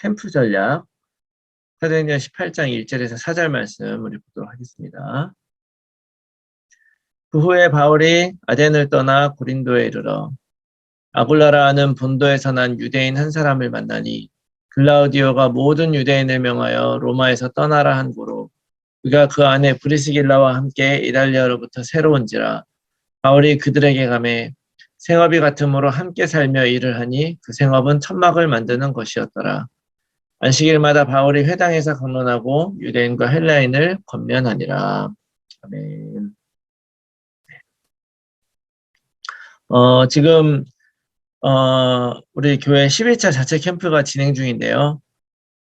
캠프 전략, 사도행전 18장 1절에서 4절 말씀 우리 보도록 하겠습니다. 그 후에 바울이 아덴을 떠나 고린도에 이르러 아굴라라는 본도에서 난 유대인 한 사람을 만나니 글라우디오가 모든 유대인을 명하여 로마에서 떠나라 한 고로 그가 그 안에 브리스길라와 함께 이달리아로부터 새로 온지라 바울이 그들에게 가매 생업이 같으므로 함께 살며 일을 하니 그 생업은 천막을 만드는 것이었더라. 안식일마다 바울이 회당에서 강론하고 유대인과 헬라인을 권면하니라. 아멘. 지금 우리 교회 11차 자체 캠프가 진행 중인데요.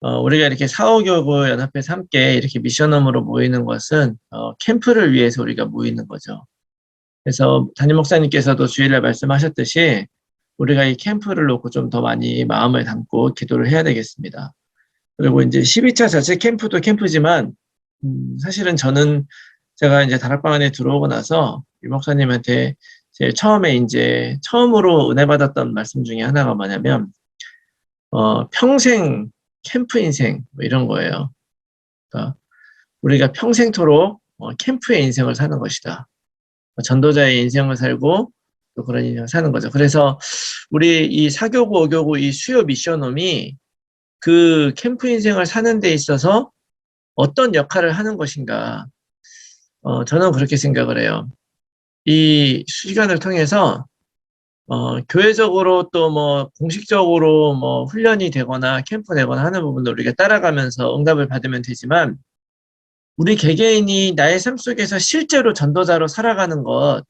우리가 이렇게 사후교구 연합회에서 함께 이렇게 미션홈으로 모이는 것은 캠프를 위해서 우리가 모이는 거죠. 그래서 담임 목사님께서도 주일날 말씀하셨듯이 우리가 이 캠프를 놓고 좀 더 많이 마음을 담고 기도를 해야 되겠습니다. 그리고 이제 12차 자체 캠프도 캠프지만 사실은 저는 제가 이제 다락방 안에 들어오고 나서 유 목사님한테 제일 처음으로 은혜 받았던 말씀 중에 하나가 뭐냐면 평생 캠프 인생 뭐 이런 거예요. 그러니까 우리가 평생토록 캠프의 인생을 사는 것이다. 전도자의 인생을 살고 또 그런 인생을 사는 거죠. 그래서 우리 이 4교구, 5교구 이 수요 미션홈이 그 캠프 인생을 사는 데 있어서 어떤 역할을 하는 것인가. 저는 그렇게 생각을 해요. 이 시간을 통해서 교회적으로 또 뭐 공식적으로 뭐 훈련이 되거나 캠프 되거나 하는 부분도 우리가 따라가면서 응답을 받으면 되지만 우리 개개인이 나의 삶 속에서 실제로 전도자로 살아가는 것,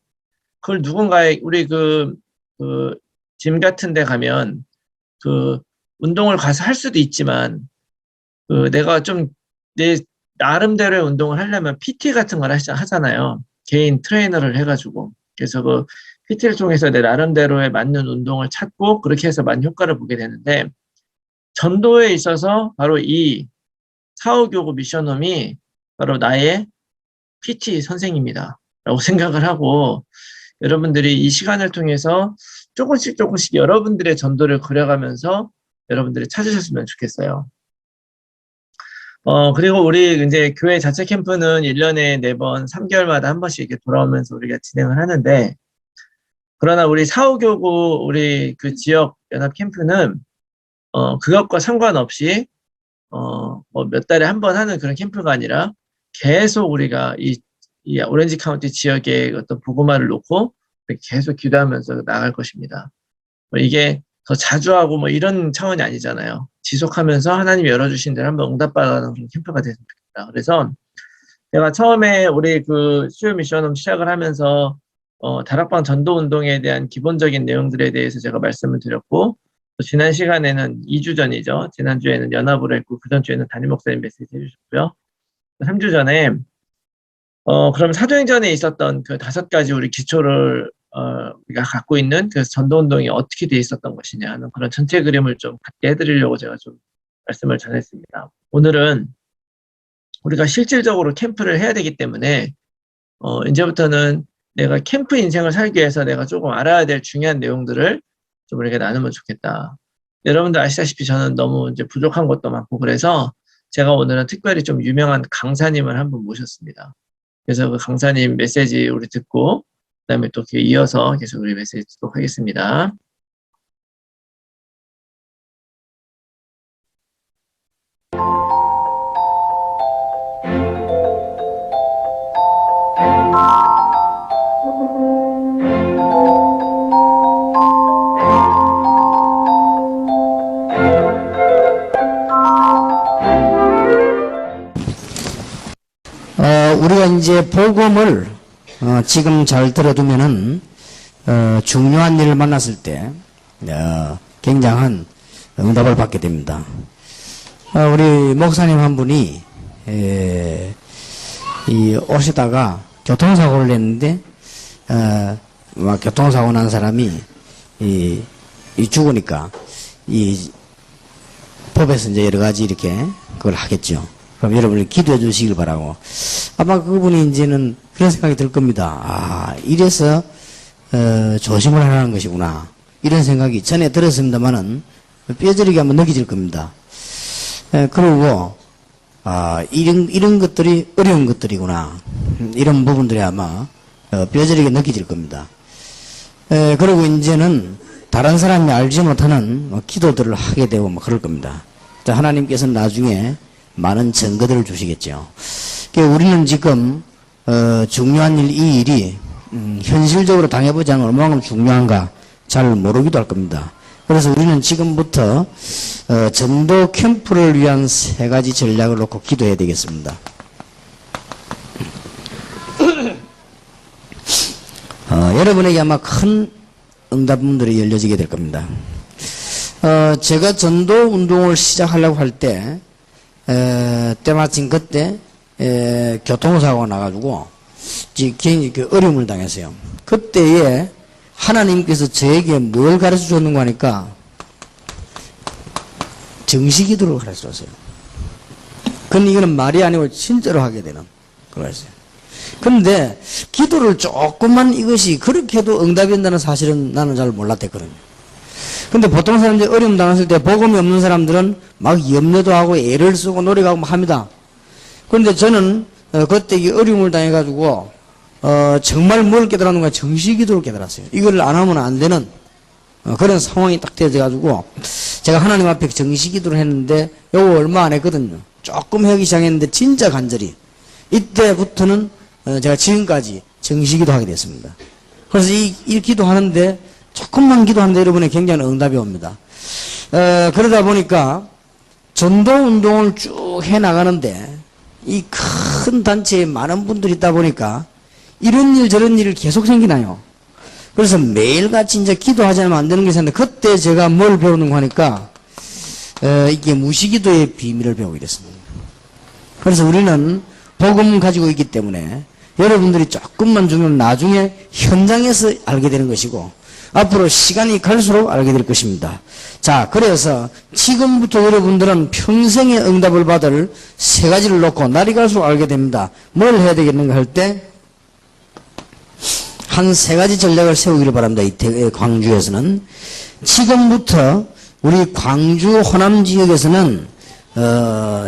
그걸 누군가의 우리 짐 같은 데 가면 운동을 가서 할 수도 있지만 내가 좀 내 나름대로의 운동을 하려면 PT 같은 걸 하잖아요. 개인 트레이너를 해가지고. 그래서 PT를 통해서 내 나름대로의 맞는 운동을 찾고 그렇게 해서 많은 효과를 보게 되는데 전도에 있어서 바로 이 사후교구 미션홈이 바로 나의 PT 선생입니다. 라고 생각을 하고 여러분들이 이 시간을 통해서 조금씩 여러분들의 전도를 그려가면서 여러분들이 찾으셨으면 좋겠어요. 그리고 우리 이제 교회 자체 캠프는 1년에 4번, 3개월마다 한 번씩 이렇게 돌아오면서 우리가 진행을 하는데, 그러나 우리 사후교구, 우리 그 지역 연합 캠프는, 그것과 상관없이, 몇 달에 한 번 하는 그런 캠프가 아니라, 계속 우리가 이 오렌지 카운티 지역의 어떤 복음화를 놓고, 계속 기도하면서 나갈 것입니다. 이게 더 자주 하고 뭐 이런 차원이 아니잖아요. 지속하면서 하나님이 열어주신 대로 한번 응답받는 그런 캠프가 됐으면 좋겠다. 그래서 제가 처음에 우리 그 수요 미션홈 시작을 하면서 다락방 전도 운동에 대한 기본적인 내용들에 대해서 제가 말씀을 드렸고 또 지난 시간에는 2주 전이죠. 지난주에는 연합으로 했고 그 전주에는 담임 목사님 메시지 해주셨고요. 3주 전에 그럼 사도행전에 있었던 그 5가지 우리 기초를 우리가 갖고 있는 그 전도운동이 어떻게 돼 있었던 것이냐 하는 그런 전체 그림을 좀 갖게 해드리려고 제가 좀 말씀을 전했습니다. 오늘은 우리가 실질적으로 캠프를 해야 되기 때문에 이제부터는 내가 캠프 인생을 살기 위해서 내가 조금 알아야 될 중요한 내용들을 좀 우리가 나누면 좋겠다. 여러분들 아시다시피 저는 너무 이제 부족한 것도 많고 그래서 제가 오늘은 특별히 좀 유명한 강사님을 한 분 모셨습니다. 그래서 그 강사님 메시지 우리 듣고 그다음에 또 이어서 계속 우리 메시지 듣도록 하겠습니다. 우리가 이제 복음을 지금 잘 들어두면은 중요한 일을 만났을 때 굉장한 응답을 받게 됩니다. 우리 목사님 한 분이 오시다가 교통사고를 냈는데 교통사고 난 사람이 죽으니까 법에서 이제 여러 가지 이렇게 그걸 하겠죠. 그럼 여러분이 기도해 주시길 바라고. 아마 그분이 이제는 그런 생각이 들 겁니다. 이래서 조심을 하라는 것이구나. 이런 생각이 전에 들었습니다만은 뼈저리게 한번 느껴질 겁니다. 그리고 이런 것들이 어려운 것들이구나. 이런 부분들이 아마 뼈저리게 느껴질 겁니다. 그리고 이제는 다른 사람이 알지 못하는 기도들을 하게 되고 그럴 겁니다. 하나님께서는 나중에 많은 증거들을 주시겠죠. 우리는 지금 중요한 이 일이 현실적으로 당해보지 않으면 얼마나 중요한가 잘 모르기도 할 겁니다. 그래서 우리는 지금부터 전도 캠프를 위한 3가지 전략을 놓고 기도해야 되겠습니다. 여러분에게 아마 큰 응답문들이 열려지게 될 겁니다. 제가 전도 운동을 시작하려고 할 때, 때마침 그때, 교통사고가 나가지고, 굉장히 어려움을 당했어요. 그때에 하나님께서 저에게 뭘 가르쳐 줬는가 하니까, 정시기도를 가르쳐 줬어요. 근데 이거는 말이 아니고 진짜로 하게 되는 거였어요. 근데 기도를 조금만 이것이 그렇게 해도 응답이 된다는 사실은 나는 잘 몰랐댔거든요. 근데 보통 사람들이 어려움 당했을 때 복음이 없는 사람들은 막 염려도 하고 애를 쓰고 노력하고 막 합니다. 그런데 저는 그때 이 어려움을 당해가지고 정말 뭘 깨달았는가 정시기도를 깨달았어요. 이걸 안 하면 안 되는 그런 상황이 딱 되어가지고 제가 하나님 앞에 정시기도를 했는데 요거 얼마 안 했거든요. 조금 하기 시작했는데 진짜 간절히 이때부터는 제가 지금까지 정시기도 하게 됐습니다. 그래서 이 기도하는데 조금만 기도하는데 여러분의 굉장한 응답이 옵니다. 그러다 보니까 전도 운동을 쭉 해나가는데 이 큰 단체에 많은 분들이 있다 보니까 이런 일 저런 일이 계속 생기나요. 그래서 매일같이 이제 기도하지 않으면 안 되는 게 있었는데 그때 제가 뭘 배우는가 하니까 이게 무시기도의 비밀을 배우게 됐습니다. 그래서 우리는 복음 가지고 있기 때문에 여러분들이 조금만 주면 나중에 현장에서 알게 되는 것이고 앞으로 시간이 갈수록 알게 될 것입니다. 자, 그래서 지금부터 여러분들은 평생의 응답을 받을 3가지를 놓고 날이 갈수록 알게 됩니다. 뭘 해야 되겠는가 할 때 한 3가지 전략을 세우기를 바랍니다. 이 광주에서는 지금부터 우리 광주 호남 지역에서는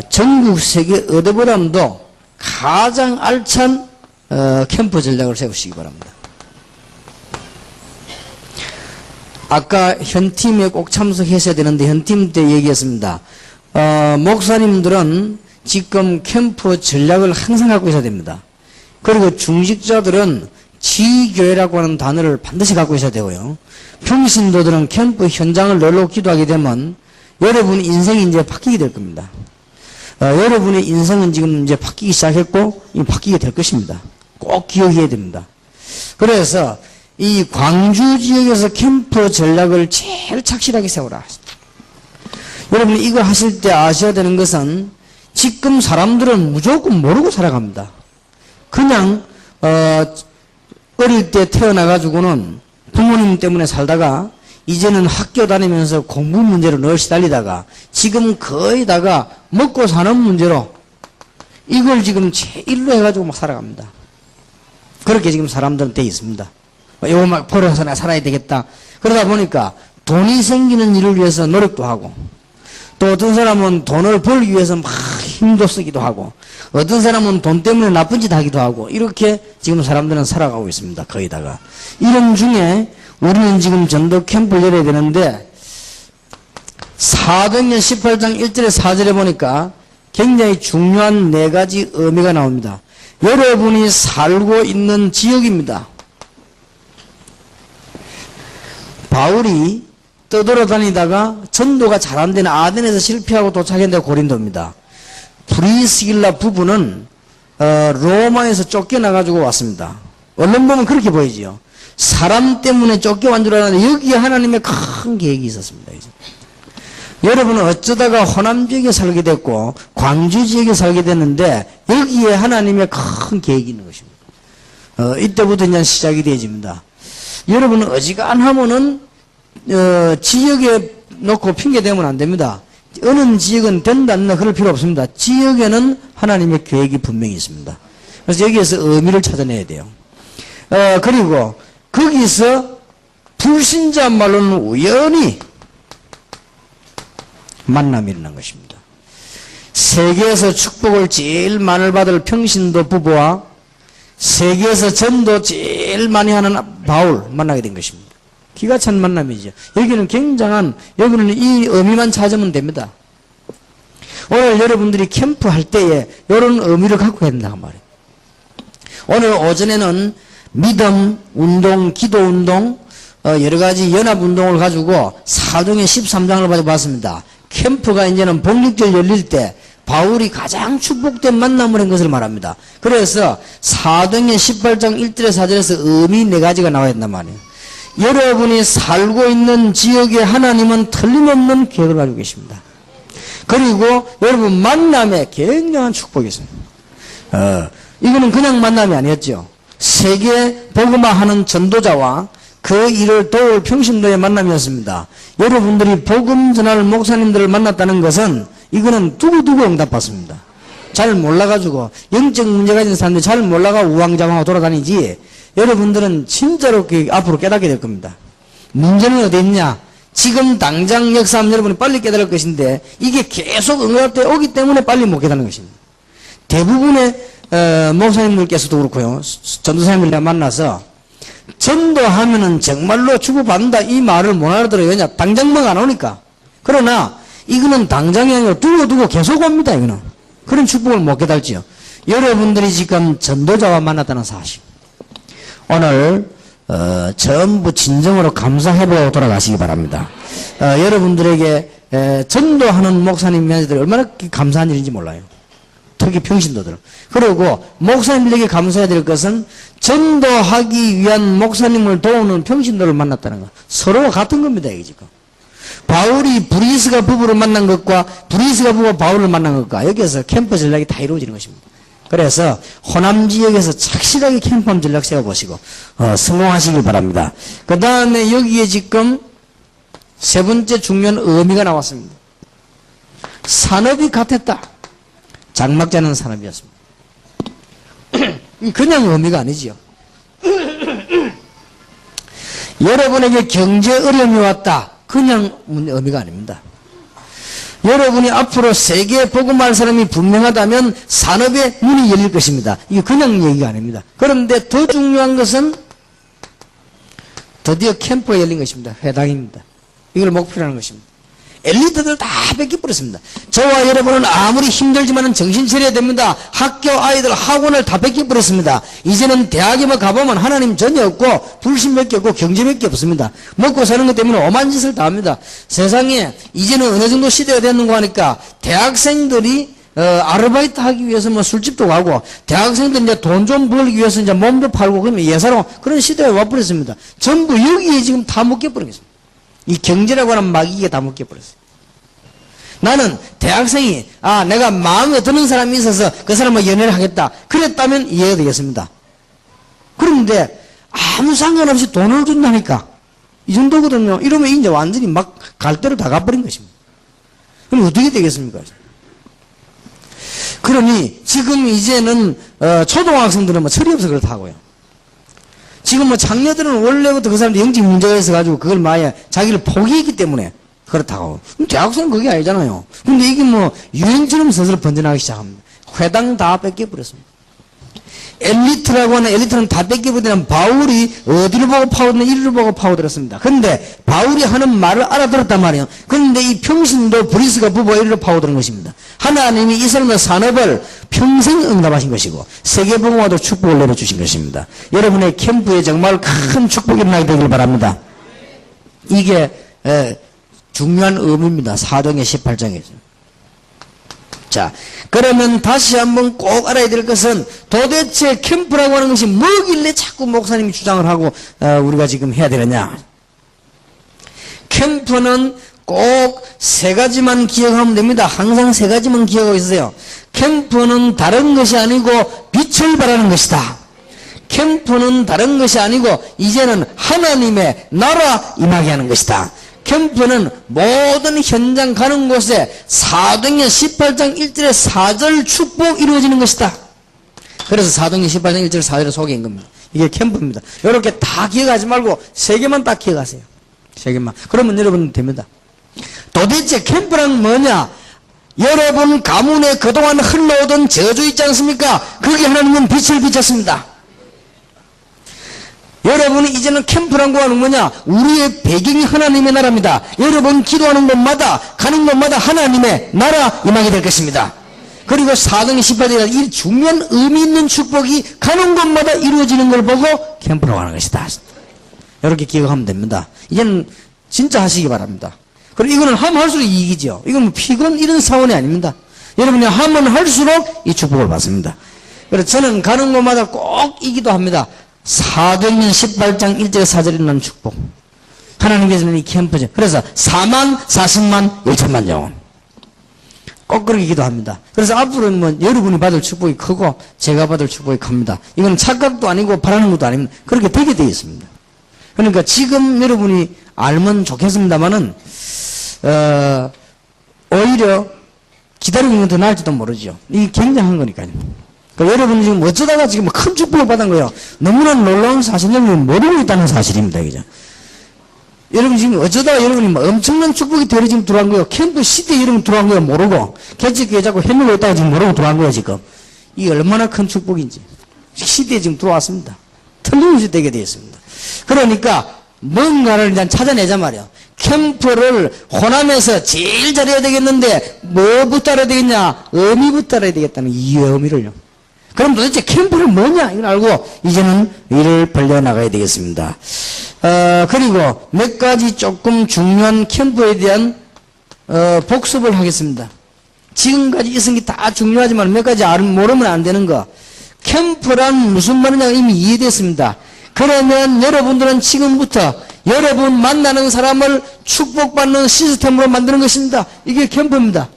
전국 세계 어디보다도 가장 알찬 캠프 전략을 세우시기 바랍니다. 아까 현팀에 꼭 참석하셔야 되는데 현팀 때 얘기했습니다. 목사님들은 지금 캠프 전략을 항상 갖고 있어야 됩니다. 그리고 중직자들은 지교회라고 하는 단어를 반드시 갖고 있어야 되고요. 평신도들은 캠프 현장을 널로 기도하게 되면 여러분의 인생이 이제 바뀌게 될 겁니다. 여러분의 인생은 지금 이제 바뀌기 시작했고 바뀌게 될 것입니다. 꼭 기억해야 됩니다. 그래서 이 광주 지역에서 캠프 전략을 제일 착실하게 세우라. 여러분 이거 하실 때 아셔야 되는 것은 지금 사람들은 무조건 모르고 살아갑니다. 그냥 어릴 때 태어나가지고는 부모님 때문에 살다가 이제는 학교 다니면서 공부 문제로 늘 시달리다가 지금 거의 다가 먹고 사는 문제로 이걸 지금 제일로 해가지고 막 살아갑니다. 그렇게 지금 사람들은 돼 있습니다. 이거 막 벌어서 나 살아야 되겠다. 그러다 보니까 돈이 생기는 일을 위해서 노력도 하고 또 어떤 사람은 돈을 벌기 위해서 막 힘도 쓰기도 하고 어떤 사람은 돈 때문에 나쁜 짓 하기도 하고 이렇게 지금 사람들은 살아가고 있습니다. 거의다가. 이런 중에 우리는 지금 전도 캠프를 열어야 되는데 사도행전 18장 1절에 4절에 보니까 굉장히 중요한 4가지 의미가 나옵니다. 여러분이 살고 있는 지역입니다. 바울이 떠돌아다니다가 전도가 잘 안 되는 아덴에서 실패하고 도착했는데 고린도입니다. 브리스길라 부부는 로마에서 쫓겨나가지고 왔습니다. 얼른 보면 그렇게 보이지요. 사람 때문에 쫓겨온 줄 알았는데 여기에 하나님의 큰 계획이 있었습니다. 여러분은 어쩌다가 호남 지역에 살게 됐고 광주 지역에 살게 됐는데 여기에 하나님의 큰 계획이 있는 것입니다. 이때부터 이제 시작이 되어집니다. 여러분은 어지간하면은 지역에 놓고 핑계대면 안 됩니다. 어느 지역은 된다 안 된다 그럴 필요 없습니다. 지역에는 하나님의 계획이 분명히 있습니다. 그래서 여기에서 의미를 찾아내야 돼요. 그리고 거기서 불신자 말로는 우연히 만남이 일어난 것입니다. 세계에서 축복을 제일 많이 받을 평신도 부부와 세계에서 전도 제일 많이 하는 바울 만나게 된 것입니다. 기가 찬 만남이죠. 여기는 굉장한, 여기는 이 의미만 찾으면 됩니다. 오늘 여러분들이 캠프 할 때에 이런 의미를 갖고 해야 된다고 말이에요. 오늘 오전에는 믿음 운동, 기도 운동, 여러 가지 연합 운동을 가지고 사도행전 13장을 가지고 봤습니다. 캠프가 이제는 복육절 열릴 때 바울이 가장 축복된 만남을 한 것을 말합니다. 그래서 사도행전 18장 1절에 4절에서 의미 4가지가 나와야 된단 말이에요. 여러분이 살고 있는 지역에 하나님은 틀림없는 계획을 가지고 계십니다. 그리고 여러분 만남에 굉장한 축복이 있습니다. 이거는 그냥 만남이 아니었죠. 세계 복음화하는 전도자와 그 일을 도울 평신도의 만남이었습니다. 여러분들이 복음 전할 목사님들을 만났다는 것은 이거는 두고두고 응답받습니다. 잘 몰라가지고 영적 문제가 있는 사람들이 잘 몰라가 우왕좌왕하고 돌아다니지, 여러분들은 진짜로 앞으로 깨닫게 될 겁니다. 문제는 어디 있냐? 지금 당장 역사하면 여러분이 빨리 깨달을 것인데 이게 계속 응답되어 오기 때문에 빨리 못 깨닫는 것입니다. 대부분의 목사님들께서도 그렇고요, 전도사님들 내가 만나서 전도하면은 정말로 축복받는다 이 말을 못 알아들어요. 왜냐? 당장 뭐 안 오니까. 그러나 이거는 당장이 아니라 두고두고 계속 옵니다. 이거는 그런 축복을 못 깨달지요. 여러분들이 지금 전도자와 만났다는 사실, 오늘 전부 진정으로 감사해보고 돌아가시기 바랍니다. 여러분들에게 전도하는 목사님들이 얼마나 감사한 일인지 몰라요. 특히 평신도들. 그리고 목사님들에게 감사해야 될 것은 전도하기 위한 목사님을 도우는 평신도를 만났다는 것. 서로가 같은 겁니다. 이게 지금. 바울이 브리스가 부부를 만난 것과 브리스가 부부가 바울을 만난 것과 여기에서 캠프 전략이 다 이루어지는 것입니다. 그래서 호남 지역에서 착실하게 캠프 전략 세워보시고 성공하시길 바랍니다. 그 다음에 여기에 지금 세 번째 중요한 의미가 나왔습니다. 산업이 같았다. 장막자는 산업이었습니다. 그냥 의미가 아니지요. 여러분에게 경제 어려움이 왔다. 그냥 의미가 아닙니다. 여러분이 앞으로 세계 복음할 사람이 분명하다면 산업의 문이 열릴 것입니다. 이게 그냥 얘기가 아닙니다. 그런데 더 중요한 것은 드디어 캠프가 열린 것입니다. 회당입니다. 이걸 목표로 하는 것입니다. 엘리트들 다 뺏겨버렸습니다. 저와 여러분은 아무리 힘들지만 정신 차려야 됩니다. 학교 아이들 학원을 다 뺏겨버렸습니다. 이제는 대학에만 가보면 하나님 전혀 없고 불신밖에 없고 경제밖에 없습니다. 먹고 사는 것 때문에 오만 짓을 다 합니다. 세상에 이제는 어느 정도 시대가 됐는가 하니까 대학생들이 아르바이트 하기 위해서 뭐 술집도 가고, 대학생들 이제 돈 좀 벌기 위해서 이제 몸도 팔고 그러면 예사로 그런 시대가 와버렸습니다. 전부 여기에 지금 다 묶여버리겠습니다. 이 경제라고 하는 마귀가 다 묶여버렸어요. 나는 대학생이 내가 마음에 드는 사람이 있어서 그 사람과 연애를 하겠다 그랬다면 이해가 되겠습니다. 그런데 아무 상관없이 돈을 준다니까 이 정도거든요. 이러면 이제 완전히 막 갈 대로 다 가버린 것입니다. 그럼 어떻게 되겠습니까? 그러니 지금 이제는 초등학생들은 뭐 철이 없어 그렇다고요. 지금 뭐 장녀들은 원래부터 그 사람들 영적 문제가 있어가지고 그걸 만약 자기를 포기했기 때문에 그렇다고. 대학생은 그게 아니잖아요. 근데 이게 뭐 유행처럼 스스로 번져나가기 시작합니다. 회당 다 뺏겨버렸습니다. 엘리트라고 하는 엘리트는 다 뺏겨버리는 바울이 어디를 보고 파고드는 이리를 보고 파고들었습니다. 근데 바울이 하는 말을 알아들었단 말이에요. 근데 이 평신도 브리스가 부부가 이리로 파고드는 것입니다. 하나님이 이 사람의 산업을 평생 응답하신 것이고 세계복음화도 축복을 내려주신 것입니다. 여러분의 캠프에 정말 큰 축복이 일어나게 되길 바랍니다. 이게 중요한 의미입니다. 사도행전 18장에서. 자, 그러면 다시 한번 꼭 알아야 될 것은 도대체 캠프라고 하는 것이 뭐길래 자꾸 목사님이 주장을 하고 우리가 지금 해야 되느냐. 캠프는 꼭 세 가지만 기억하면 됩니다. 항상 세 가지만 기억하고 있으세요. 캠프는 다른 것이 아니고 빛을 발하는 것이다. 캠프는 다른 것이 아니고 이제는 하나님의 나라 임하게 하는 것이다. 캠프는 모든 현장 가는 곳에 사도행전 18장 1절에 4절 축복 이루어지는 것이다. 그래서 사도행전 18장 1절 4절을 소개한 겁니다. 이게 캠프입니다. 이렇게 다 기억하지 말고 세 개만 딱 기억하세요. 세 개만. 그러면 여러분 됩니다. 도대체 캠프란 뭐냐? 여러분 가문에 그동안 흘러오던 저주 있지 않습니까? 거기에 하나님은 빛을 비쳤습니다. 여러분이 이제는 캠프라는 거는 뭐냐? 우리의 배경이 하나님의 나라입니다. 여러분 기도하는 곳마다 가는 곳마다 하나님의 나라 임하게 될 것입니다. 그리고 4등 18절에 이 중요한 의미 있는 축복이 가는 곳마다 이루어지는 걸 보고 캠프로 가는 것이다. 이렇게 기억하면 됩니다. 이제는 진짜 하시기 바랍니다. 그리고 이거는 하면 할수록 이익이죠. 이건 뭐 피곤 이런 사원이 아닙니다. 여러분이 하면 할수록 이 축복을 받습니다. 그래서 저는 가는 곳마다 꼭 이 기도합니다. 사도행전 18장 1절 4절에 있는 축복. 하나님께서는 이 캠프죠. 그래서 4만 40만 1천만 영혼. 꼭 그렇게 기도합니다. 그래서 앞으로는 뭐 여러분이 받을 축복이 크고 제가 받을 축복이 큽니다. 이건 착각도 아니고 바라는 것도 아닙니다. 그렇게 되게 되어 있습니다. 그러니까 지금 여러분이 알면 좋겠습니다만은 오히려 기다리고 있는 더 나을지도 모르죠. 이게 굉장한 거니까요. 그러니까 여러분이 지금 어쩌다가 지금 큰 축복을 받은 거예요. 너무나 놀라운 사실을 모르고 있다는 사실입니다. 그죠? 여러분 지금 어쩌다가 여러분이 뭐 엄청난 축복이 되어 지금 들어간 거예요. 캠프 시대에 여러분 들어간 거예요. 모르고. 개척교회 자꾸 해놓고 있다가 지금 모르고 들어간 거예요. 지금. 이게 얼마나 큰 축복인지. 시대에 지금 들어왔습니다. 틀림없이 되게 되어 있습니다. 그러니까 뭔가를 일단 찾아내자 말이야. 캠프를 호남에서 제일 잘해야 되겠는데 뭐부터 알아야 되겠냐? 의미부터 알아야 되겠다는 이 의미를요. 그럼 도대체 캠프는 뭐냐? 이걸 알고 이제는 일을 벌려나가야 되겠습니다. 그리고 몇 가지 조금 중요한 캠프에 대한 복습을 하겠습니다. 지금까지 있은 게 다 중요하지만 몇 가지 모르면 안 되는 거. 캠프란 무슨 말이냐 이미 이해됐습니다. 그러면 여러분들은 지금부터 여러분 만나는 사람을 축복받는 시스템으로 만드는 것입니다. 이게 캠프입니다.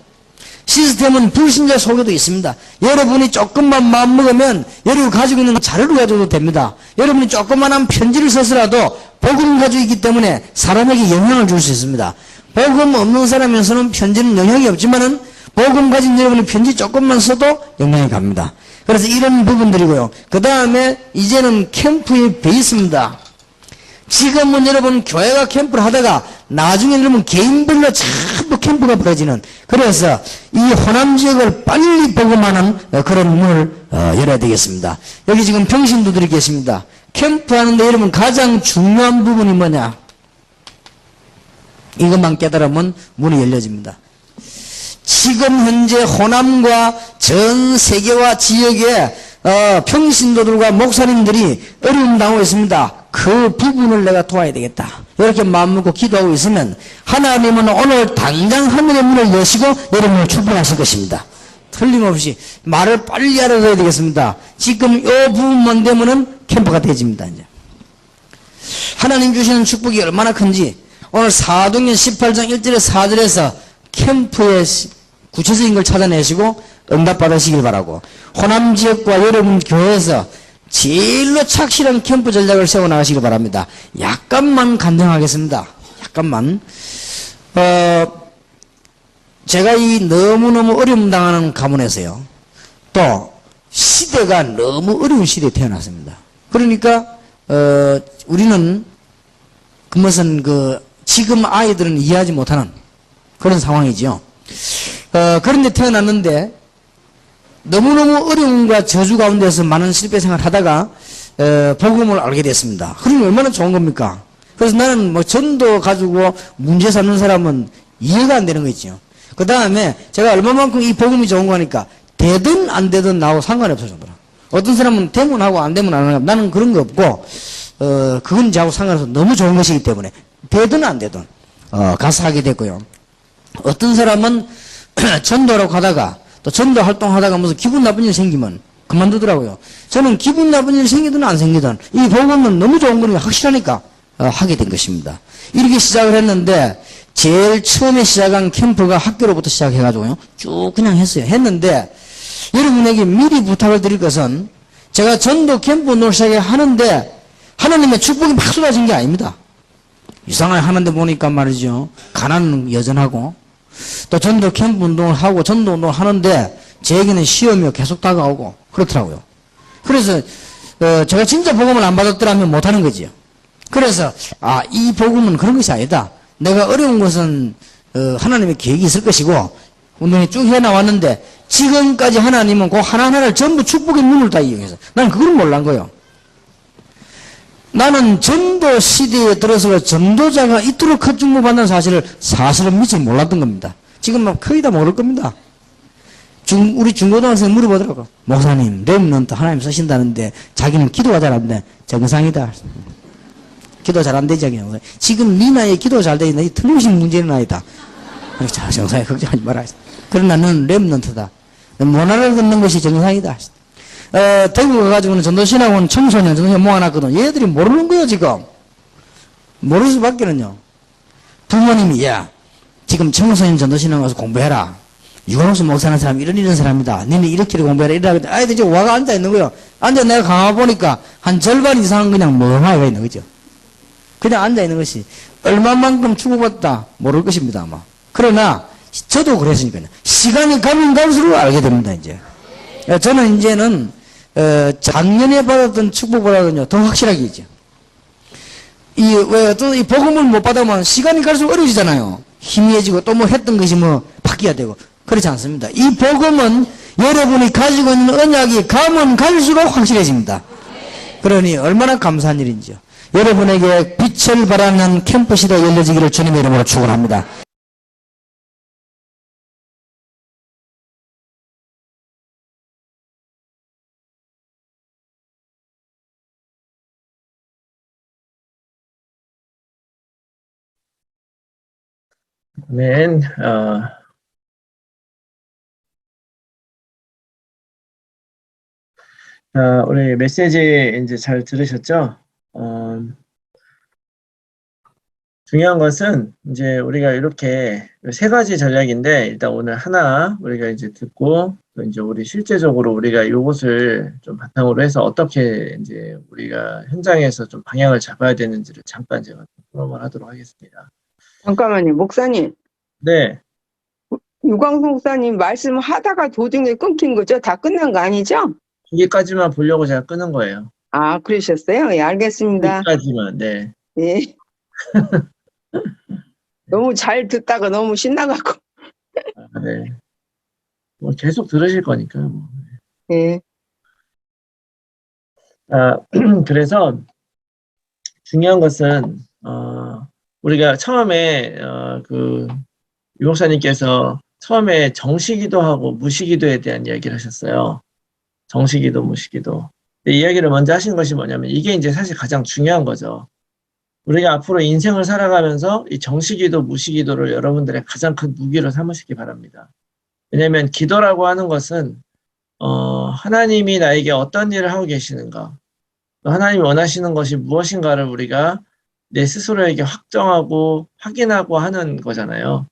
시스템은 불신자 속에도 있습니다. 여러분이 조금만 마음먹으면 여러분 가지고 있는 자료를 가져도 됩니다. 여러분이 조그만한 편지를 써서라도 복음 가지고 있기 때문에 사람에게 영향을 줄 수 있습니다. 복음 없는 사람에서는 편지는 영향이 없지만은 복음 가진 여러분이 편지 조금만 써도 영향이 갑니다. 그래서 이런 부분들이고요. 그 다음에 이제는 캠프의 베이스입니다. 지금은 여러분 교회가 캠프를 하다가 나중에 여러분 개인별로 전부 캠프가 벌어지는, 그래서 이 호남 지역을 빨리 복음하는 그런 문을 열어야 되겠습니다. 여기 지금 평신도들이 계십니다. 캠프 하는데 여러분 가장 중요한 부분이 뭐냐? 이것만 깨달으면 문이 열려집니다. 지금 현재 호남과 전 세계와 지역의 평신도들과 목사님들이 어려움 당하고 있습니다. 그 부분을 내가 도와야 되겠다. 이렇게 마음먹고 기도하고 있으면 하나님은 오늘 당장 하늘의 문을 여시고 여러분을 축복하실 것입니다. 틀림없이 말을 빨리 알아둬야 되겠습니다. 지금 이 부분만 되면은 캠프가 되집니다. 이제 하나님 주시는 축복이 얼마나 큰지 오늘 사도행전 18장 1절에 4절에서 캠프의 구체적인 걸 찾아내시고 응답받으시길 바라고, 호남 지역과 여러분 교회에서 제일로 착실한 캠프 전략을 세워나가시길 바랍니다. 약간만 간증하겠습니다. 약간만. 제가 이 너무너무 어려움 당하는 가문에서요. 또 시대가 너무 어려운 시대에 태어났습니다. 그러니까 우리는 그것은 지금 아이들은 이해하지 못하는 그런 상황이죠. 그런데 태어났는데 너무너무 어려움과 저주 가운데서 많은 실패 생활을 하다가 복음을 알게 됐습니다. 그러면 얼마나 좋은 겁니까? 그래서 나는 뭐 전도 가지고 문제 삼는 사람은 이해가 안 되는 거 있죠. 그 다음에 제가 얼마만큼 이 복음이 좋은 거니까 되든 안 되든 나하고 상관이 없어 정도라. 어떤 사람은 되면 하고 안 되면 안 하고, 나는 그런 거 없고 그건 저하고 상관없어. 너무 좋은 것이기 때문에 되든 안 되든 가서 하게 됐고요. 어떤 사람은 전도로 가다가 또 전도 활동하다가 무슨 기분 나쁜 일 생기면 그만두더라고요. 저는 기분 나쁜 일 생기든 안 생기든 이 복음은 너무 좋은 거니까 확실하니까 하게 된 것입니다. 이렇게 시작을 했는데 제일 처음에 시작한 캠프가 학교로부터 시작해가지고요. 쭉 그냥 했어요. 했는데 여러분에게 미리 부탁을 드릴 것은 제가 전도 캠프 운동을 시작하는데 하나님의 축복이 막 쏟아진 게 아닙니다. 이상하게 하는데 보니까 말이죠. 가난은 여전하고 또 전도 캠프 운동을 하고 전도 운동을 하는데 제에게는 시험이 계속 다가오고 그렇더라고요. 그래서 제가 진짜 복음을 안 받았더라면 못하는 거지요. 그래서 이 복음은 그런 것이 아니다. 내가 어려운 것은 하나님의 계획이 있을 것이고 운동이 쭉 해나왔는데 지금까지 하나님은 그 하나하나를 전부 축복의 눈을 다 이용해서 나는 그걸 몰란 거예요. 나는 전도 시대에 들어서 전도자가 이토록 큰 축복 받는 사실은 미처 몰랐던 겁니다. 지금 막 거의 다 모를 겁니다. 우리 중고등학생 물어보더라고. 목사님, 렘넌트 하나님 쓰신다는데 자기는 기도가 잘 안 돼. 정상이다. 기도 잘 안 되지. 지금 네 나이에 기도 잘 되니 너 틀림없이 문제는 아니다. 자, 정상에 걱정하지 마라. 그러나 너는 렘넌트다. 못 알아듣는 것이 정상이다. 대구 가가지고는 전도신학원 청소년 모아놨거든. 얘들이 모르는 거예요, 지금. 모를 수밖에는요. 부모님이, 야, 지금 청소년 전도신학원 가서 공부해라. 유관옥수 목사라는 사람 이런 사람이다. 너네 이렇게 공부해라. 이러다 아이들 지금 와가 앉아있는 거예요. 앉아 내가 강화 보니까 한 절반 이상은 그냥 멍하게 있는 거죠. 그냥 앉아있는 것이 얼마만큼 축복받다 모를 것입니다, 아마. 그러나 저도 그랬으니까요. 시간이 가면 갈수록 알게 됩니다, 이제. 저는 이제는 작년에 받았던 축복보다는요 더 확실하게 이제 이 복음을 못 받으면 시간이 갈수록 어려지잖아요. 희미해지고 또 뭐 했던 것이 뭐 바뀌어야 되고 그렇지 않습니다. 이 복음은 여러분이 가지고 있는 언약이 가면 갈수록 확실해집니다. 그러니 얼마나 감사한 일인지요. 여러분에게 빛을 발하는 캠프 시대 열려지기를 주님의 이름으로 축원합니다. 아멘. 우리 메시지 이제 잘 들으셨죠? 중요한 것은 이제 우리가 이렇게 세 가지 전략인데 일단 오늘 하나 우리가 이제 듣고 또 이제 우리 실제적으로 우리가 이것을 좀 바탕으로 해서 어떻게 이제 우리가 현장에서 좀 방향을 잡아야 되는지를 잠깐 제가 토론을 하도록 하겠습니다. 잠깐만요, 목사님. 네. 유광수 목사님 말씀하다가 도중에 끊긴 거죠? 다 끝난 거 아니죠? 여기까지만 보려고 제가 끄는 거예요. 아, 그러셨어요? 예, 알겠습니다. 여기까지만, 네. 예. 너무 잘 듣다가 너무 신나갖고. 네. 뭐 계속 들으실 거니까요. 뭐. 예. 그래서 중요한 것은 우리가 처음에 유 목사님께서 처음에 정시기도하고 무시기도에 대한 이야기를 하셨어요. 정시기도, 무시기도. 이 이야기를 먼저 하신 것이 뭐냐면 이게 이제 사실 가장 중요한 거죠. 우리가 앞으로 인생을 살아가면서 이 정시기도, 무시기도를 여러분들의 가장 큰 무기로 삼으시기 바랍니다. 왜냐하면 기도라고 하는 것은 하나님이 나에게 어떤 일을 하고 계시는가, 하나님이 원하시는 것이 무엇인가를 우리가 내 스스로에게 확정하고 확인하고 하는 거잖아요.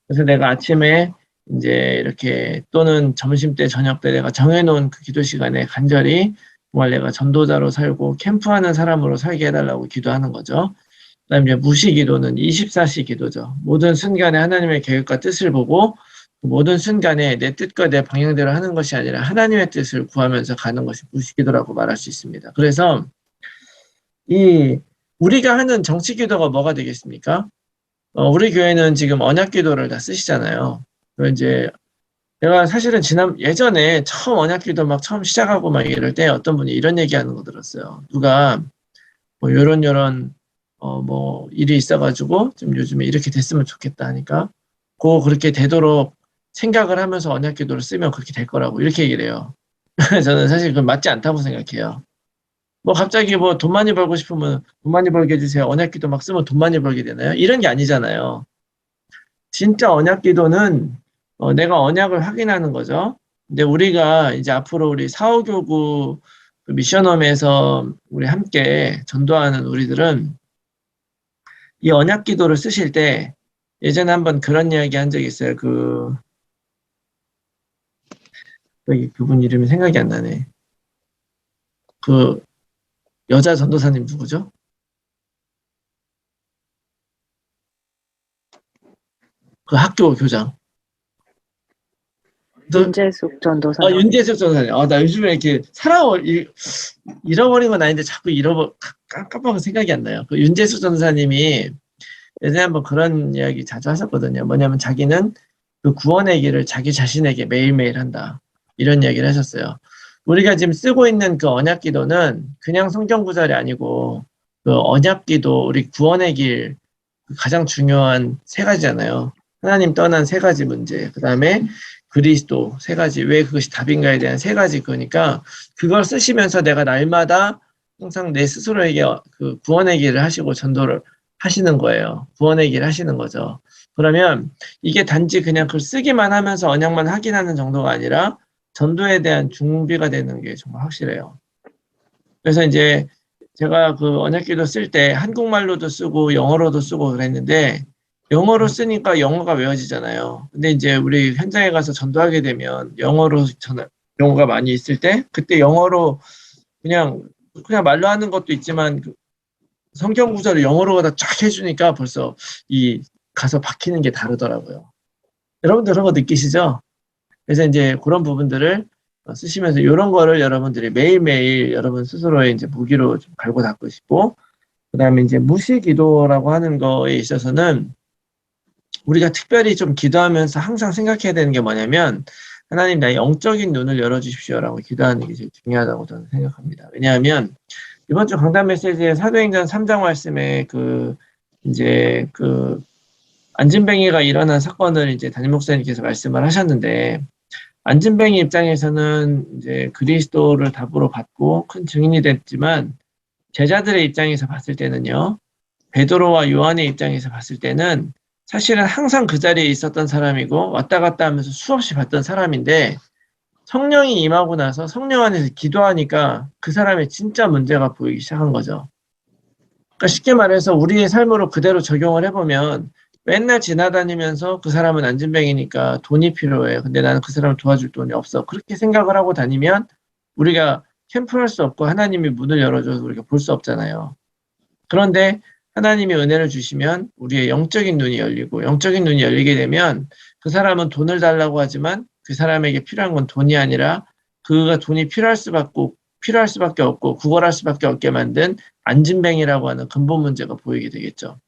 그래서 내가 아침에 이제 이렇게 또는 점심때, 저녁때 내가 정해놓은 그 기도 시간에 간절히 정말 내가 전도자로 살고 캠프하는 사람으로 살게 해달라고 기도하는 거죠. 그 다음에 무시기도는 24시 기도죠. 모든 순간에 하나님의 계획과 뜻을 보고 모든 순간에 내 뜻과 내 방향대로 하는 것이 아니라 하나님의 뜻을 구하면서 가는 것이 무시기도라고 말할 수 있습니다. 그래서 우리가 하는 정치기도가 뭐가 되겠습니까? 우리 교회는 지금 언약기도를 다 쓰시잖아요. 이제 내가 사실은 예전에 처음 언약기도 막 처음 시작하고 막 이럴 때 어떤 분이 이런 얘기하는 거 들었어요. 누가 뭐 요런 뭐 일이 있어가지고 좀 요즘에 이렇게 됐으면 좋겠다 하니까 그렇게 되도록 생각을 하면서 언약기도를 쓰면 그렇게 될 거라고 이렇게 얘기를 해요. 저는 사실 그건 맞지 않다고 생각해요. 뭐 갑자기 뭐 돈 많이 벌고 싶으면 돈 많이 벌게 해주세요. 언약기도 막 쓰면 돈 많이 벌게 되나요? 이런 게 아니잖아요. 진짜 언약기도는 내가 언약을 확인하는 거죠. 근데 우리가 이제 앞으로 우리 사후교구 미션홈에서 우리 함께 전도하는 우리들은 이 언약기도를 쓰실 때 예전에 한번 그런 이야기 한 적이 있어요. 그분 이름이 생각이 안 나네. 그 여자 전도사님 누구죠? 그 학교 교장. 윤재숙 전도사. 윤재숙 전도사님. 나 요즘에 이렇게 잃어버린 건 아닌데 자꾸 깜빡 생각이 안 나요. 그 윤재숙 전도사님이 예전에 한번 그런 이야기 자주 하셨거든요. 뭐냐면 자기는 그 구원의 길을 자기 자신에게 매일매일 한다. 이런 이야기를 하셨어요. 우리가 지금 쓰고 있는 그 언약 기도는 그냥 성경 구절이 아니고 그 언약 기도, 우리 구원의 길 가장 중요한 세 가지잖아요. 하나님 떠난 세 가지 문제, 그 다음에 그리스도 세 가지, 왜 그것이 답인가에 대한 세 가지 그러니까 그걸 쓰시면서 내가 날마다 항상 내 스스로에게 그 구원의 길을 하시고 전도를 하시는 거예요. 구원의 길을 하시는 거죠. 그러면 이게 단지 그냥 글 쓰기만 하면서 언약만 확인하는 정도가 아니라 전도에 대한 준비가 되는 게 정말 확실해요. 그래서 이제 제가 그 언약기도 쓸 때 한국말로도 쓰고 영어로도 쓰고 그랬는데 영어로 쓰니까 영어가 외워지잖아요. 근데 이제 우리 현장에 가서 전도하게 되면 영어로 경우가 많이 있을 때 그때 영어로 그냥 말로 하는 것도 있지만 그 성경 구절을 영어로 다 쫙 해주니까 벌써 이 가서 박히는 게 다르더라고요. 여러분들 그런 거 느끼시죠? 그래서 이제 그런 부분들을 쓰시면서 이런 거를 여러분들이 매일매일 여러분 스스로의 이제 무기로 좀 갈고 닦으시고, 그 다음에 이제 무시기도라고 하는 거에 있어서는 우리가 특별히 좀 기도하면서 항상 생각해야 되는 게 뭐냐면, 하나님 나의 영적인 눈을 열어주십시오라고 기도하는 게 제일 중요하다고 저는 생각합니다. 왜냐하면 이번 주 강단 메시지의 사도행전 3장 말씀에 이제 안진뱅이가 일어난 사건을 이제 담임 목사님께서 말씀을 하셨는데, 안진뱅이 입장에서는 이제 그리스도를 답으로 받고 큰 증인이 됐지만 제자들의 입장에서 봤을 때는요, 베드로와 요한의 입장에서 봤을 때는 사실은 항상 그 자리에 있었던 사람이고 왔다 갔다 하면서 수없이 봤던 사람인데 성령이 임하고 나서 성령 안에서 기도하니까 그 사람의 진짜 문제가 보이기 시작한 거죠. 그러니까 쉽게 말해서 우리의 삶으로 그대로 적용을 해보면 맨날 지나다니면서 그 사람은 안진뱅이니까 돈이 필요해. 근데 나는 그 사람을 도와줄 돈이 없어. 그렇게 생각을 하고 다니면 우리가 캠프할 수 없고 하나님이 문을 열어줘서 우리가 볼 수 없잖아요. 그런데 하나님이 은혜를 주시면 우리의 영적인 눈이 열리고 영적인 눈이 열리게 되면 그 사람은 돈을 달라고 하지만 그 사람에게 필요한 건 돈이 아니라 그가 돈이 필요할 수밖에 없고 구걸할 수밖에 없게 만든 안진뱅이라고 하는 근본 문제가 보이게 되겠죠.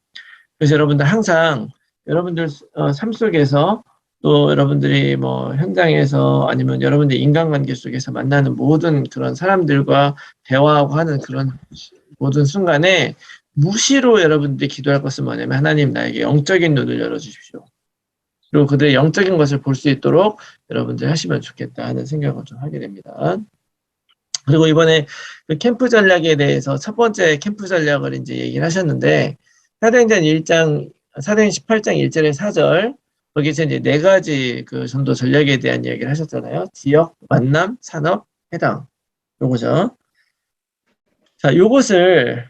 그래서 여러분들 항상 여러분들 삶 속에서 또 여러분들이 뭐 현장에서 아니면 여러분들 인간관계 속에서 만나는 모든 그런 사람들과 대화하고 하는 그런 모든 순간에 무시로 여러분들이 기도할 것은 뭐냐면 하나님 나에게 영적인 눈을 열어주십시오. 그리고 그들의 영적인 것을 볼 수 있도록 여러분들 하시면 좋겠다 하는 생각을 좀 하게 됩니다. 그리고 이번에 그 캠프 전략에 대해서 첫 번째 캠프 전략을 이제 얘기를 하셨는데 사도행전 18장 1절에 4절 거기서 이제 네 가지 그 전도 전략에 대한 이야기를 하셨잖아요. 지역, 만남, 산업, 해당. 요거죠. 자, 요것을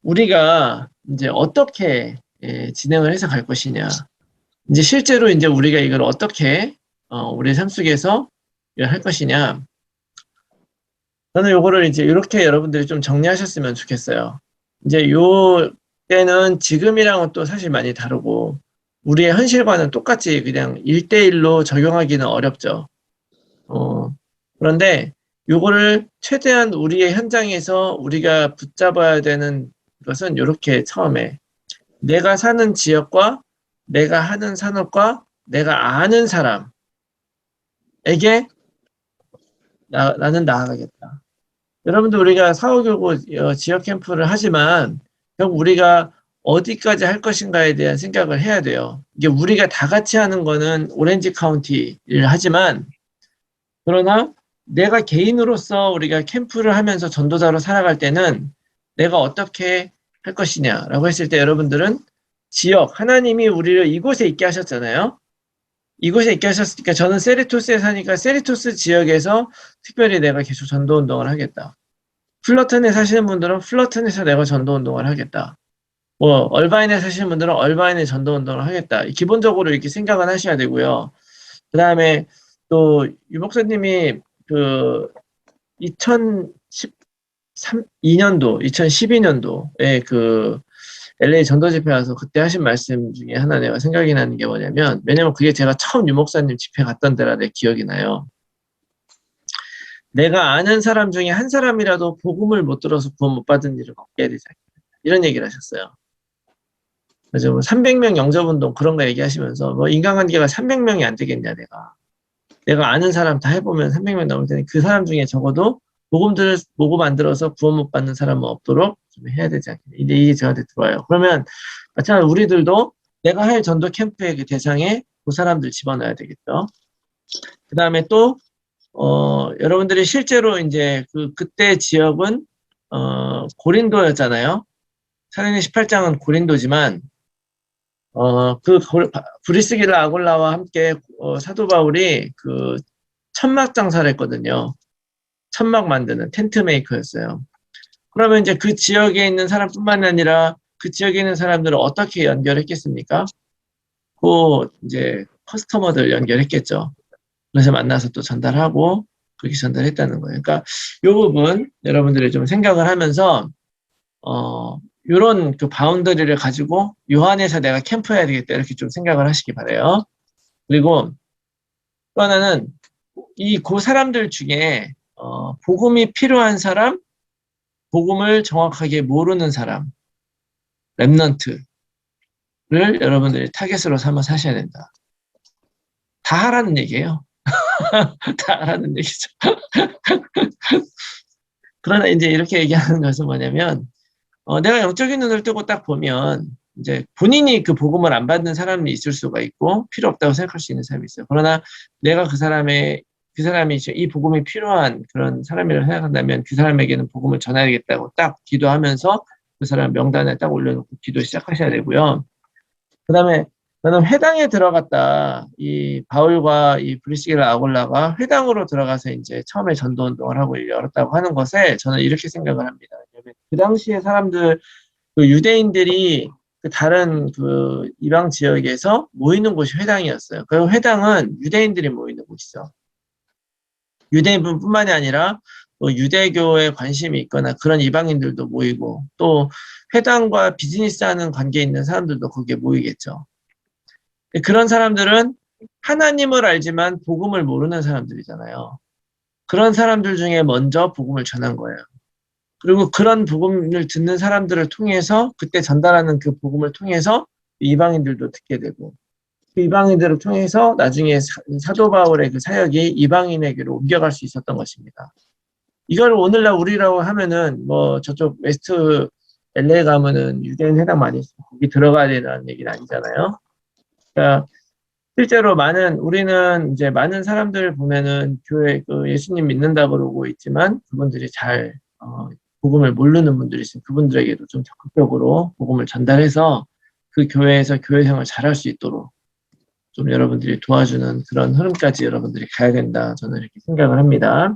우리가 이제 어떻게 진행을 해서 갈 것이냐. 이제 실제로 이제 우리가 이걸 어떻게 우리 삶 속에서 할 것이냐. 저는 요거를 이제 이렇게 여러분들이 좀 정리하셨으면 좋겠어요. 이제 요 때는 지금이랑은 또 사실 많이 다르고 우리의 현실과는 똑같이 그냥 1대1로 적용하기는 어렵죠. 그런데 요거를 최대한 우리의 현장에서 우리가 붙잡아야 되는 것은 이렇게 처음에 내가 사는 지역과 내가 하는 산업과 내가 아는 사람에게 나는 나아가겠다. 여러분들 우리가 사후교구 지역 캠프를 하지만 결국 우리가 어디까지 할 것인가에 대한 생각을 해야 돼요. 이게 우리가 다 같이 하는 거는 오렌지 카운티를 하지만 그러나 내가 개인으로서 우리가 캠프를 하면서 전도자로 살아갈 때는 내가 어떻게 할 것이냐라고 했을 때 여러분들은 지역, 하나님이 우리를 이곳에 있게 하셨잖아요. 이곳에 있게 하셨으니까 저는 세리토스에 사니까 세리토스 지역에서 특별히 내가 계속 전도 운동을 하겠다. 플러튼에 사시는 분들은 플러튼에서 내가 전도 운동을 하겠다. 뭐 얼바인에 사시는 분들은 얼바인에 전도 운동을 하겠다. 기본적으로 이렇게 생각을 하셔야 되고요. 그 다음에 또 유 목사님이 그 2012년도, 2012년도에 그 LA 전도 집회 와서 그때 하신 말씀 중에 하나 내가 생각이 나는 게 뭐냐면, 왜냐면 그게 제가 처음 유 목사님 집회 갔던 데라 내 기억이 나요. 내가 아는 사람 중에 한 사람이라도 복음을 못 들어서 구원 못 받은 일을 없게 해야 되지 않겠다. 이런 얘기를 하셨어요. 그래서 뭐 300명 영접운동 그런 거 얘기하시면서 뭐 인간관계가 300명이 안 되겠냐, 내가 아는 사람 다 해보면 300명 넘을 테니 그 사람 중에 적어도 보고 안 들어서 구원 못 받는 사람은 없도록 좀 해야 되지 않겠냐. 이제 이게 저한테 들어와요. 그러면 마찬가지로 우리들도 내가 할 전도 캠프의 그 대상에 그 사람들 집어넣어야 되겠죠. 그 다음에 또, 여러분들이 실제로 이제 그때 지역은, 고린도였잖아요. 사도행전 18장은 고린도지만, 브리스길라 아굴라와 함께, 사도 바울이 천막 장사를 했거든요. 천막 만드는 텐트 메이커였어요. 그러면 이제 그 지역에 있는 사람뿐만 아니라 그 지역에 있는 사람들을 어떻게 연결했겠습니까? 이제 커스터머들 연결했겠죠. 그래서 만나서 또 전달하고 그렇게 전달했다는 거예요. 그러니까 이 부분 여러분들이 좀 생각을 하면서 이런 그 바운더리를 가지고 요 안에서 내가 캠프해야 되겠다 이렇게 좀 생각을 하시기 바래요. 그리고 또 하나는 그 사람들 중에 복음이 필요한 사람, 복음을 정확하게 모르는 사람, 랩넌트를 여러분들이 타겟으로 삼아서 하셔야 된다. 다 하라는 얘기예요. 다 하라는 얘기죠. 그러나 이제 이렇게 얘기하는 것은 뭐냐면, 내가 영적인 눈을 뜨고 딱 보면, 이제 본인이 그 복음을 안 받는 사람이 있을 수가 있고, 필요 없다고 생각할 수 있는 사람이 있어요. 그러나 내가 그 사람이 이 복음이 필요한 그런 사람이라고 생각한다면 그 사람에게는 복음을 전해야겠다고 딱 기도하면서 그 사람 명단에 딱 올려놓고 기도 시작하셔야 되고요. 그 다음에 저는 회당에 들어갔다. 이 바울과 이 브리스길라 아굴라가 회당으로 들어가서 이제 처음에 전도 운동을 하고 열었다고 하는 것에 저는 이렇게 생각을 합니다. 그 당시에 사람들, 유대인들이 다른 이방 지역에서 모이는 곳이 회당이었어요. 그 회당은 유대인들이 모이는 곳이죠. 유대인뿐만이 아니라 또 유대교에 관심이 있거나 그런 이방인들도 모이고 또 회당과 비즈니스하는 관계에 있는 사람들도 거기에 모이겠죠. 그런 사람들은 하나님을 알지만 복음을 모르는 사람들이잖아요. 그런 사람들 중에 먼저 복음을 전한 거예요. 그리고 그런 복음을 듣는 사람들을 통해서 그때 전달하는 그 복음을 통해서 이방인들도 듣게 되고 그 이방인들을 통해서 나중에 사도 바울의 그 사역이 이방인에게로 옮겨갈 수 있었던 것입니다. 이걸 오늘날 우리라고 하면은 뭐 저쪽 웨스트 LA 가면은 유대인 회당 많이 있고 거기 들어가야 되는 얘기는 아니잖아요. 그러니까 실제로 우리는 이제 많은 사람들 보면은 교회 예수님 믿는다 그러고 있지만 그분들이 잘 복음을 모르는 분들이 있으면 그분들에게도 좀 적극적으로 복음을 전달해서 그 교회에서 교회 생활을 잘할 수 있도록 좀 여러분들이 도와주는 그런 흐름까지 여러분들이 가야 된다. 저는 이렇게 생각을 합니다.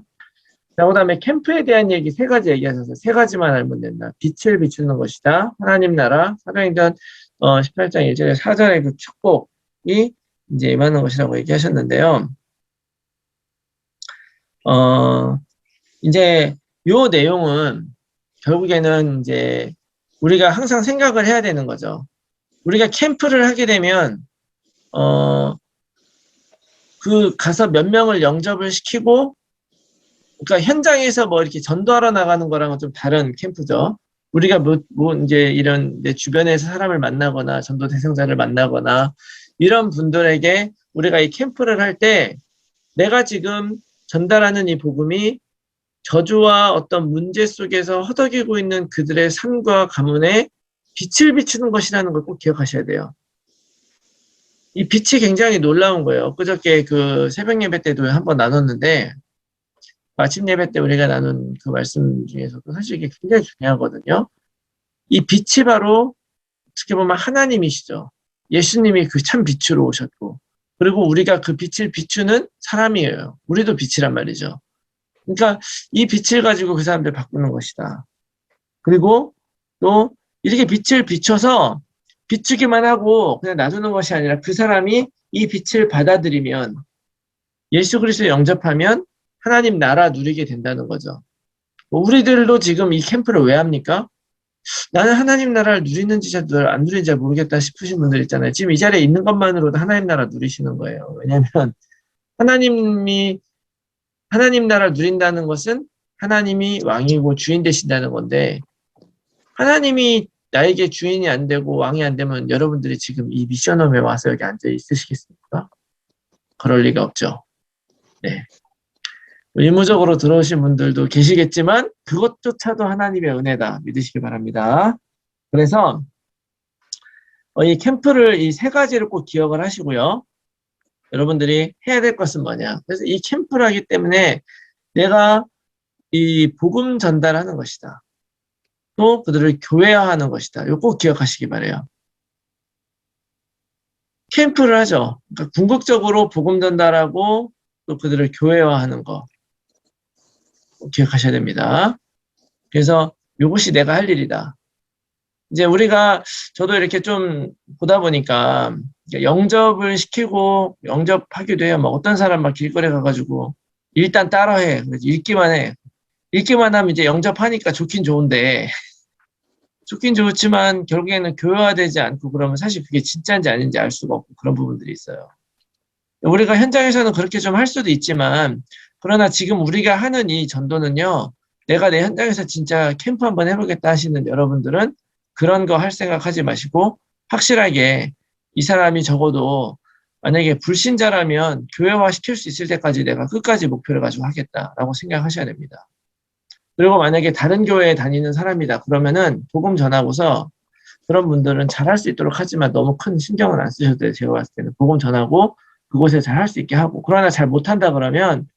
자, 그 다음에 캠프에 대한 얘기 3가지 얘기하셔서 3가지만 알면 된다. 빛을 비추는 것이다. 하나님 나라, 사도행전 18장 1절에 4절의 그 축복이 이제 임하는 것이라고 얘기하셨는데요. 이제 요 내용은 결국에는 이제 우리가 항상 생각을 해야 되는 거죠. 우리가 캠프를 하게 되면 가서 몇 명을 영접을 시키고 그러니까 현장에서 뭐 이렇게 전도하러 나가는 거랑은 좀 다른 캠프죠. 우리가 이제 이런 내 주변에서 사람을 만나거나 전도 대상자를 만나거나 이런 분들에게 우리가 이 캠프를 할 때 내가 지금 전달하는 이 복음이 저주와 어떤 문제 속에서 허덕이고 있는 그들의 삶과 가문에 빛을 비추는 것이라는 걸 꼭 기억하셔야 돼요. 이 빛이 굉장히 놀라운 거예요. 그저께 그 새벽 예배 때도 한번 나눴는데 아침 예배 때 우리가 나눈 그 말씀 중에서도 사실 이게 굉장히 중요하거든요. 이 빛이 바로 어떻게 보면 하나님이시죠. 예수님이 그 참 빛으로 오셨고 그리고 우리가 그 빛을 비추는 사람이에요. 우리도 빛이란 말이죠. 그러니까 이 빛을 가지고 그 사람들 바꾸는 것이다. 그리고 또 이렇게 빛을 비춰서 비추기만 하고 그냥 놔두는 것이 아니라 그 사람이 이 빛을 받아들이면 예수 그리스도를 영접하면 하나님 나라 누리게 된다는 거죠. 우리들도 지금 이 캠프를 왜 합니까? 나는 하나님 나라를 누리는지 잘 안 누리는지 잘 모르겠다 싶으신 분들 있잖아요. 지금 이 자리에 있는 것만으로도 하나님 나라 누리시는 거예요. 왜냐하면 하나님 나라를 누린다는 것은 하나님이 왕이고 주인 되신다는 건데 하나님이 나에게 주인이 안 되고 왕이 안 되면 여러분들이 지금 이 미션홈에 와서 여기 앉아 있으시겠습니까? 그럴 리가 없죠. 네. 의무적으로 들어오신 분들도 계시겠지만 그것조차도 하나님의 은혜다 믿으시기 바랍니다. 그래서 이 캠프를 이 세 가지를 꼭 기억을 하시고요. 여러분들이 해야 될 것은 뭐냐. 그래서 이 캠프를 하기 때문에 내가 이 복음 전달하는 것이다. 또 그들을 교회화하는 것이다. 이거 꼭 기억하시기 바래요. 캠프를 하죠. 그러니까 궁극적으로 복음 전달하고 또 그들을 교회화하는 거 꼭 기억하셔야 됩니다. 그래서 이것이 내가 할 일이다. 이제 우리가 저도 이렇게 좀 보다 보니까 영접을 시키고 영접하기도 해요. 막 어떤 사람 막 길거리 가가지고 일단 따라해. 읽기만 해. 읽기만 하면 이제 영접하니까 좋긴 좋은데 좋긴 좋지만 결국에는 교회화되지 않고 그러면 사실 그게 진짜인지 아닌지 알 수가 없고 그런 부분들이 있어요. 우리가 현장에서는 그렇게 좀 할 수도 있지만 그러나 지금 우리가 하는 이 전도는요. 내가 내 현장에서 진짜 캠프 한번 해보겠다 하시는 여러분들은 그런 거 할 생각하지 마시고 확실하게 이 사람이 적어도 만약에 불신자라면 교회화 시킬 수 있을 때까지 내가 끝까지 목표를 가지고 하겠다라고 생각하셔야 됩니다. 그리고 만약에 다른 교회에 다니는 사람이다 그러면은 복음 전하고서 그런 분들은 잘할 수 있도록 하지만 너무 큰 신경을 안 쓰셔도 돼요. 제가 봤을 때는 복음 전하고 그곳에 잘할 수 있게 하고 그러나 잘 못한다 그러면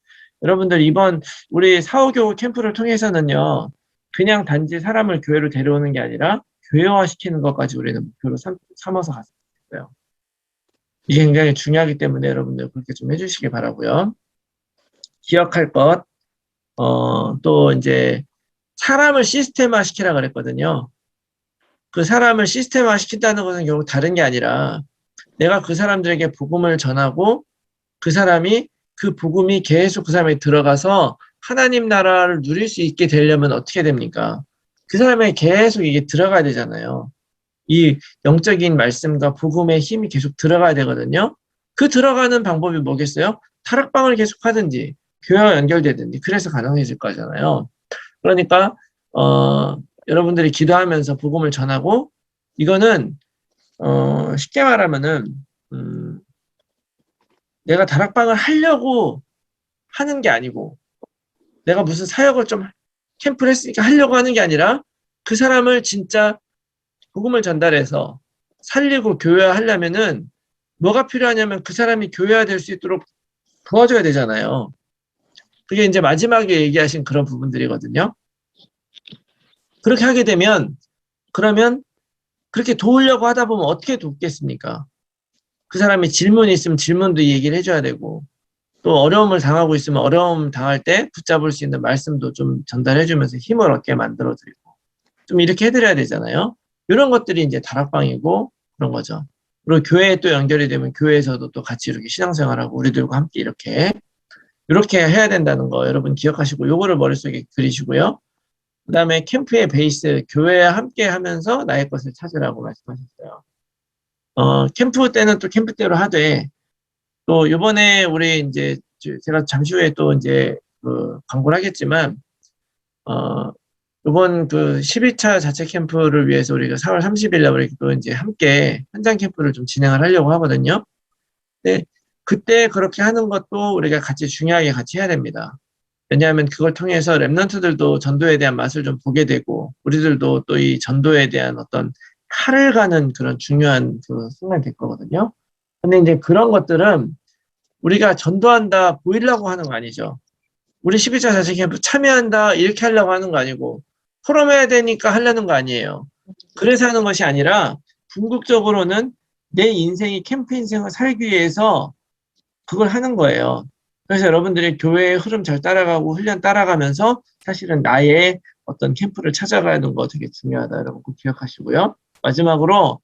여러분들 이번 우리 사후교육 캠프를 통해서는요 그냥 단지 사람을 교회로 데려오는 게 아니라 교회화 시키는 것까지 우리는 목표로 삼아서 갔어요. 이게 굉장히 중요하기 때문에 여러분들 그렇게 좀 해주시기 바라고요. 기억할 것, 또 이제 사람을 시스템화 시키라 그랬거든요. 그 사람을 시스템화 시킨다는 것은 결국 다른 게 아니라 내가 그 사람들에게 복음을 전하고 그 사람이 그 복음이 계속 그 사람에 들어가서 하나님 나라를 누릴 수 있게 되려면 어떻게 됩니까? 그 사람에게 계속 이게 들어가야 되잖아요. 이 영적인 말씀과 복음의 힘이 계속 들어가야 되거든요. 그 들어가는 방법이 뭐겠어요? 타락방을 계속 하든지 교회와 연결되든지 그래서 가능해질 거잖아요. 그러니까 여러분들이 기도하면서 복음을 전하고 이거는 쉽게 말하면은 내가 다락방을 하려고 하는 게 아니고 내가 무슨 사역을 좀 캠프를 했으니까 하려고 하는 게 아니라 그 사람을 진짜 복음을 전달해서 살리고 교회화하려면은 뭐가 필요하냐면 그 사람이 교회화될 수 있도록 도와줘야 되잖아요. 그게 이제 마지막에 얘기하신 그런 부분들이거든요. 그렇게 하게 되면 그러면 그렇게 도우려고 하다 보면 어떻게 돕겠습니까? 그 사람이 질문이 있으면 질문도 얘기를 해줘야 되고 또 어려움을 당하고 있으면 어려움 당할 때 붙잡을 수 있는 말씀도 좀 전달해주면서 힘을 얻게 만들어드리고 좀 이렇게 해드려야 되잖아요. 이런 것들이 이제 다락방이고 그런 거죠. 그리고 교회에 또 연결이 되면 교회에서도 또 같이 이렇게 신앙생활하고 우리들과 함께 이렇게 해야 된다는 거 여러분 기억하시고 요거를 머릿속에 그리시고요. 그 다음에 캠프의 베이스 교회와 함께 하면서 나의 것을 찾으라고 말씀하셨어요. 캠프 때는 또 캠프 때로 하되 또 요번에 우리 이제 제가 잠시 후에 또 이제 그 광고를 하겠지만 이번 그 12차 자체 캠프를 위해서 우리가 4월 30일 날 우리 또 이제 함께 현장 캠프를 좀 진행을 하려고 하거든요. 근데 그때 그렇게 하는 것도 우리가 같이 중요하게 같이 해야 됩니다. 왜냐하면 그걸 통해서 랩런트들도 전도에 대한 맛을 좀 보게 되고 우리들도 또 이 전도에 대한 어떤 칼을 가는 그런 중요한 그 순간이 될 거거든요. 근데 이제 그런 것들은 우리가 전도한다 보이려고 하는 거 아니죠. 우리 12차 자체 캠프 참여한다 이렇게 하려고 하는 거 아니고 포럼해야 되니까 하려는 거 아니에요. 그래서 하는 것이 아니라 궁극적으로는 내 인생이 캠프 인생을 살기 위해서 그걸 하는 거예요. 그래서 여러분들이 교회의 흐름 잘 따라가고 훈련 따라가면서 사실은 나의 어떤 캠프를 찾아가는 거 되게 중요하다 여러분 꼭 기억하시고요. 마지막으로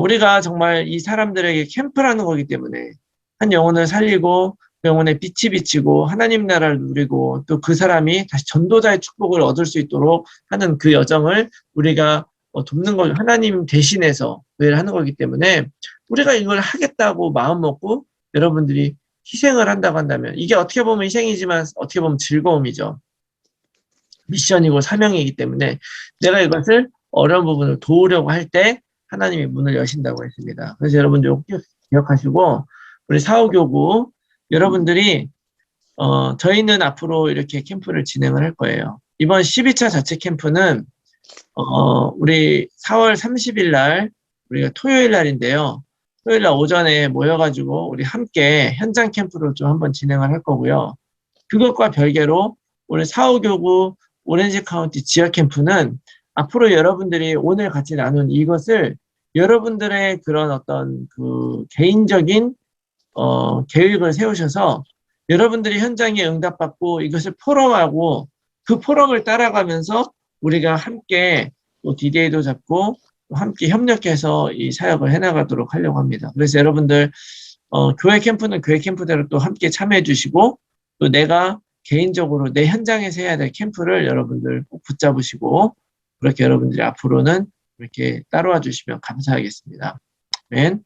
우리가 정말 이 사람들에게 캠프라는 거기 때문에 한 영혼을 살리고 그 영혼에 빛이 비치고 하나님 나라를 누리고 또 그 사람이 다시 전도자의 축복을 얻을 수 있도록 하는 그 여정을 우리가 돕는 걸 하나님 대신해서 늘 하는 거기 때문에 우리가 이걸 하겠다고 마음 먹고 여러분들이 희생을 한다고 한다면 이게 어떻게 보면 희생이지만 어떻게 보면 즐거움이죠. 미션이고 사명이기 때문에 내가 이것을 어려운 부분을 도우려고 할 때 하나님이 문을 여신다고 했습니다. 그래서 여러분들 꼭 기억하시고 우리 사후교구 여러분들이 저희는 앞으로 이렇게 캠프를 진행을 할 거예요. 이번 12차 자체 캠프는 우리 4월 30일 날 우리가 토요일 날인데요. 토요일 날 오전에 모여가지고 우리 함께 현장 캠프를 좀 한번 진행을 할 거고요. 그것과 별개로 우리 사후교구 오렌지 카운티 지역 캠프는 앞으로 여러분들이 오늘 같이 나눈 이것을 여러분들의 그런 어떤 그 개인적인 계획을 세우셔서 여러분들이 현장에 응답받고 이것을 포럼하고 그 포럼을 따라가면서 우리가 함께 또 DDA도 잡고 또 함께 협력해서 이 사역을 해나가도록 하려고 합니다. 그래서 여러분들 교회 캠프는 교회 캠프대로 또 함께 참여해 주시고 또 내가 개인적으로 내 현장에서 해야 될 캠프를 여러분들 꼭 붙잡으시고 그렇게 여러분들이 앞으로는 이렇게 따라와 주시면 감사하겠습니다. 아멘.